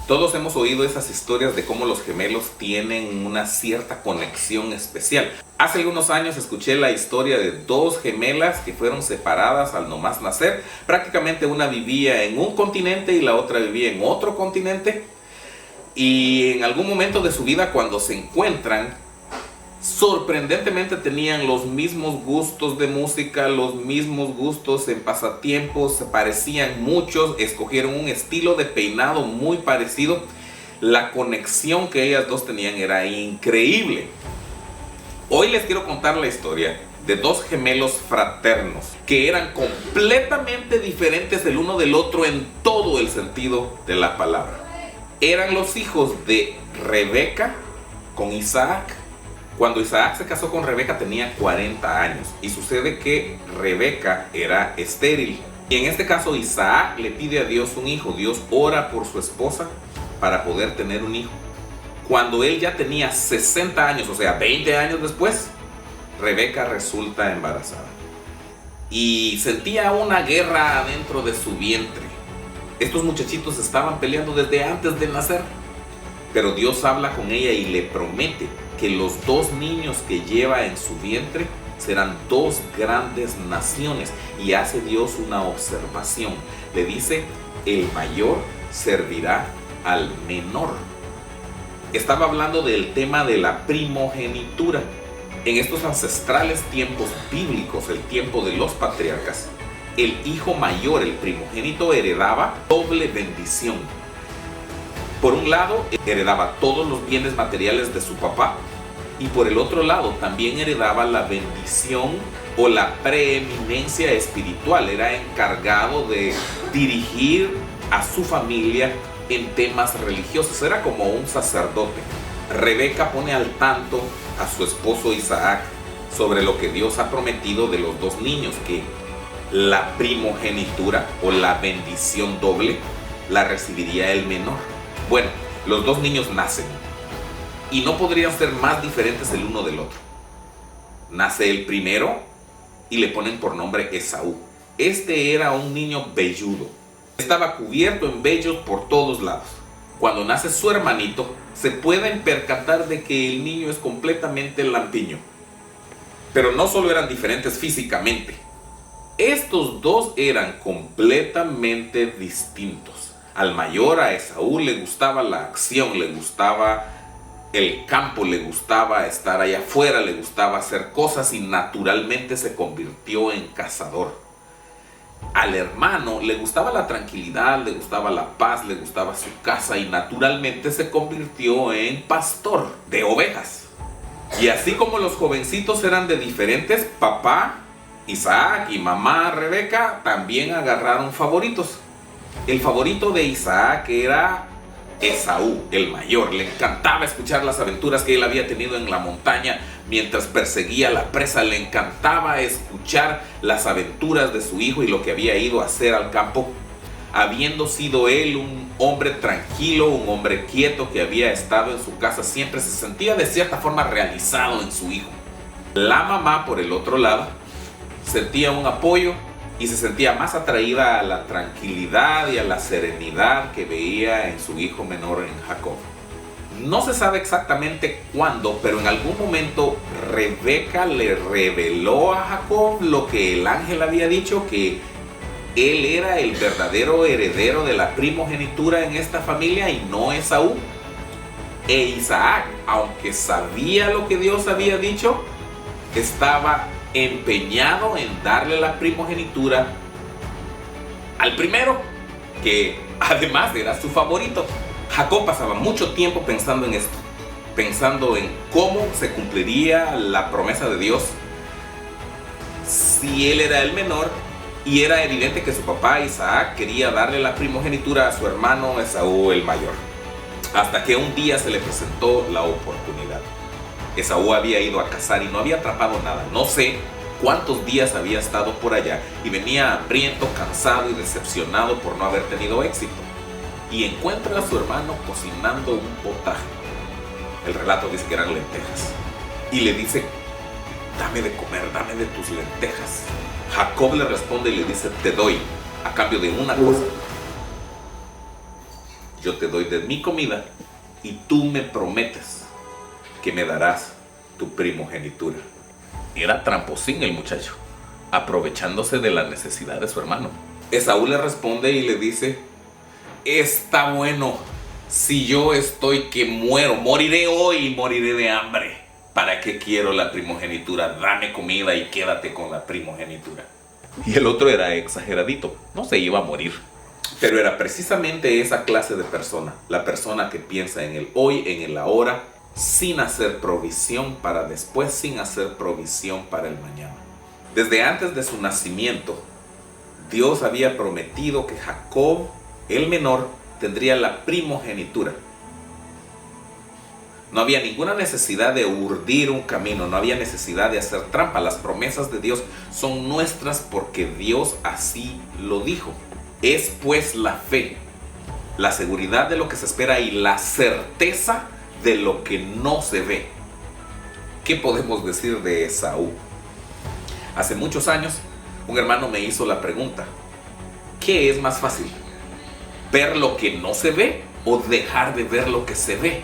Todos hemos oído esas historias de cómo los gemelos tienen una cierta conexión especial. Hace algunos años escuché la historia de dos gemelas que fueron separadas al nomás nacer. Prácticamente una vivía en un continente y la otra vivía en otro continente. Y en algún momento de su vida, cuando se encuentran, sorprendentemente tenían los mismos gustos de música, los mismos gustos en pasatiempos, se parecían muchos, escogieron un estilo de peinado muy parecido. La conexión que ellas dos tenían era increíble. Hoy les quiero contar la historia de dos gemelos fraternos que eran completamente diferentes el uno del otro en todo el sentido de la palabra. Eran los hijos de Rebeca con Isaac. Cuando Isaac se casó con Rebeca tenía 40 años y sucede que Rebeca era estéril. Y en este caso Isaac le pide a Dios un hijo. Dios ora por su esposa para poder tener un hijo. Cuando él ya tenía 60 años, o sea 20 años después, Rebeca resulta embarazada. Y sentía una guerra adentro de su vientre. Estos muchachitos estaban peleando desde antes de nacer. Pero Dios habla con ella y le promete que los dos niños que lleva en su vientre serán dos grandes naciones. Y hace Dios una observación. Le dice, el mayor servirá al menor. Estaba hablando del tema de la primogenitura. En estos ancestrales tiempos bíblicos, el tiempo de los patriarcas, el hijo mayor, el primogénito, heredaba doble bendición. Por un lado, heredaba todos los bienes materiales de su papá, y por el otro lado también heredaba la bendición o la preeminencia espiritual. Era encargado de dirigir a su familia en temas religiosos. Era como un sacerdote. Rebeca pone al tanto a su esposo Isaac sobre lo que Dios ha prometido de los dos niños, que la primogenitura o la bendición doble la recibiría el menor. Bueno, los dos niños nacen y no podrían ser más diferentes el uno del otro. Nace el primero y le ponen por nombre Esaú. Este era un niño velludo. Estaba cubierto en vellos por todos lados. Cuando nace su hermanito, se pueden percatar de que el niño es completamente lampiño. Pero no solo eran diferentes físicamente. Estos dos eran completamente distintos. Al mayor, a Esaú, le gustaba la acción, le gustaba el campo, le gustaba estar allá afuera, le gustaba hacer cosas y naturalmente se convirtió en cazador. Al hermano le gustaba la tranquilidad, le gustaba la paz, le gustaba su casa y naturalmente se convirtió en pastor de ovejas. Y así como los jovencitos eran de diferentes, papá Isaac y mamá Rebeca también agarraron favoritos. El favorito de Isaac era Esaú, el mayor. Le encantaba escuchar las aventuras que él había tenido en la montaña mientras perseguía la presa. Le encantaba escuchar las aventuras de su hijo y lo que había ido a hacer al campo. Habiendo sido él un hombre tranquilo, un hombre quieto que había estado en su casa, siempre se sentía de cierta forma realizado en su hijo. La mamá, por el otro lado, sentía un apoyo y se sentía más atraída a la tranquilidad y a la serenidad que veía en su hijo menor, en Jacob. No se sabe exactamente cuándo, pero en algún momento Rebeca le reveló a Jacob lo que el ángel había dicho, que él era el verdadero heredero de la primogenitura en esta familia y no Esaú. E Isaac, aunque sabía lo que Dios había dicho, estaba empeñado en darle la primogenitura al primero, que además era su favorito. Jacob pasaba mucho tiempo pensando en esto, pensando en cómo se cumpliría la promesa de Dios si él era el menor, y era evidente que su papá Isaac quería darle la primogenitura a su hermano Esaú, el mayor. Hasta que un día se le presentó la oportunidad. Esaú había ido a cazar y no había atrapado nada. No sé cuántos días había estado por allá y venía hambriento, cansado y decepcionado por no haber tenido éxito. Y encuentra a su hermano cocinando un potaje. El relato dice que eran lentejas. Y le dice, dame de comer, dame de tus lentejas. Jacob le responde y le dice, te doy a cambio de una cosa. yo te doy de mi comida y tú me prometes que me darás tu primogenitura. Era tramposín el muchacho, aprovechándose de la necesidad de su hermano. Esaú le responde y le dice: está bueno, si yo estoy que muero, moriré hoy y moriré de hambre. ¿Para qué quiero la primogenitura? Dame comida y quédate con la primogenitura. Y el otro era exageradito, no se iba a morir. Pero era precisamente esa clase de persona, la persona que piensa en el hoy, en el ahora, sin hacer provisión para después, sin hacer provisión para el mañana. Desde antes de su nacimiento, Dios había prometido que Jacob, el menor, tendría la primogenitura. No había ninguna necesidad de urdir un camino, no había necesidad de hacer trampa. Las promesas de Dios son nuestras porque Dios así lo dijo. Es pues la fe, la seguridad de lo que se espera y la certeza de lo que no se ve. ¿Qué podemos decir de Esaú? Hace muchos años, un hermano me hizo la pregunta: ¿qué es más fácil? ¿Ver lo que no se ve o dejar de ver lo que se ve?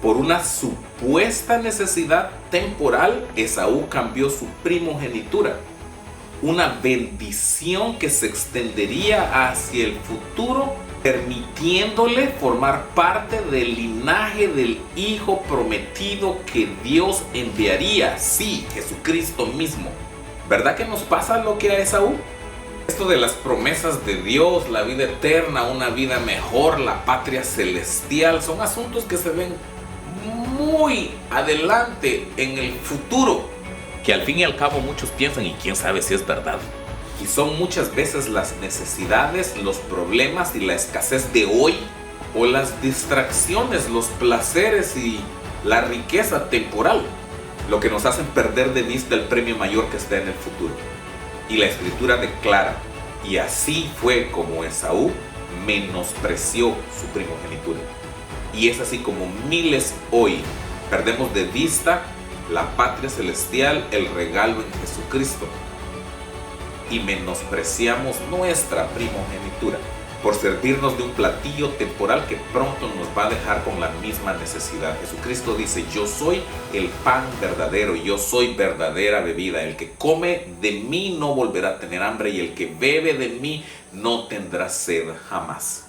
Por una supuesta necesidad temporal, Esaú cambió su primogenitura, una bendición que se extendería hacia el futuro, permitiéndole formar parte del linaje del hijo prometido que Dios enviaría, sí, Jesucristo mismo. ¿Verdad que nos pasa lo que a Esaú? Esto de las promesas de Dios, la vida eterna, una vida mejor, la patria celestial, son asuntos que se ven muy adelante en el futuro, que al fin y al cabo muchos piensan, y quién sabe si es verdad. Y son muchas veces las necesidades, los problemas y la escasez de hoy, o las distracciones, los placeres y la riqueza temporal, lo que nos hacen perder de vista el premio mayor que está en el futuro. Y la Escritura declara: y así fue como Esaú menospreció su primogenitura. Y es así como miles hoy perdemos de vista la patria celestial, el regalo en Jesucristo, y menospreciamos nuestra primogenitura por servirnos de un platillo temporal que pronto nos va a dejar con la misma necesidad. Jesucristo dice: yo soy el pan verdadero, yo soy verdadera bebida. El que come de mí no volverá a tener hambre, y el que bebe de mí no tendrá sed jamás.